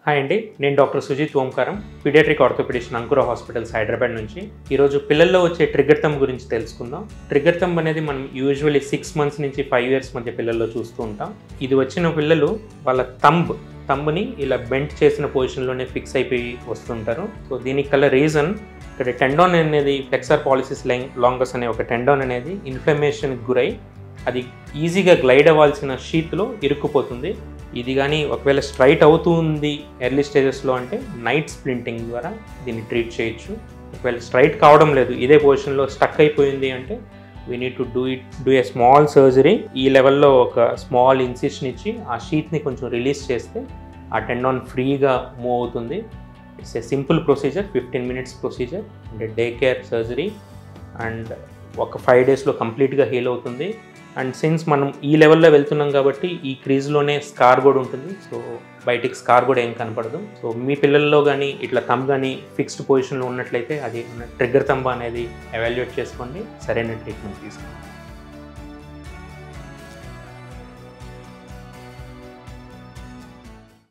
Hi అండి, నేను doctor Sujith ఓంకారం, paediatric orthopaedician అంకుర హాస్పిటల్స్ హైదరాబాద్ నుంచి. ఈరోజు పిల్లల్లో వచ్చే ట్రిగ్గర్ థంబ్ గురించి తెలుసుకుందాం. ట్రిగ్గర్ థంబ్ అనేది మనం యూజువల్లీ 6 months నుంచి 5 years మధ్య పిల్లల్లో చూస్తూ ఉంటాం. ఇది వచ్చిన పిల్లలు వాళ్ళ థంబ్ని ఇలా బెంట్ చేసిన పొజిషన్లోనే ఫిక్స్ అయిపోయి వస్తుంటారు. సో దీనికి గల రీజన్, ఇక్కడ టెండాన్ అనేది ఫ్లెక్సర్ పాలిసిస్ లాంగస్ అనే ఒక టెండాన్ అనేది ఇన్ఫ్లమేషన్కి గురై అది ఈజీగా గ్లైడ్ అవ్వాల్సిన షీత్లో ఇరుక్కుపోతుంది. ఇది కానీ ఒకవేళ స్ట్రైట్ అవుతుంది ఎర్లీ స్టేజెస్లో అంటే నైట్ స్ప్లింటింగ్ ద్వారా దీన్ని ట్రీట్ చేయొచ్చు. ఒకవేళ స్ట్రైట్ కావడం లేదు, ఇదే పొజిషన్లో స్టక్ అయిపోయింది అంటే we need to do a small surgery. ఈ లెవెల్లో ఒక స్మాల్ ఇన్సిషన్ ఇచ్చి ఆ షీట్ని కొంచెం రిలీజ్ చేస్తే ఆ టెండాన్ ఫ్రీగా మూవ్ అవుతుంది. It's a simple procedure, 15 minutes procedure, అంటే డే కేర్ సర్జరీ, అండ్ ఒక 5 daysలో కంప్లీట్గా హీల్ అవుతుంది. అండ్ సిన్స్ మనం ఈ లెవెల్లో వెళ్తున్నాం కాబట్టి ఈ క్రీజ్లోనే స్కార్ కూడా ఉంటుంది. సో బయటికి స్కార్ కూడా ఏం కనపడదు. సో మీ పిల్లల్లో కానీ ఇట్లా థంబ్ కానీ ఫిక్స్డ్ పొజిషన్లో ఉన్నట్లయితే అది ట్రిగ్గర్ థంబ్ అనేది ఎవాల్యుయేట్ చేసుకోండి, సరైన ట్రీట్మెంట్ తీసుకోండి.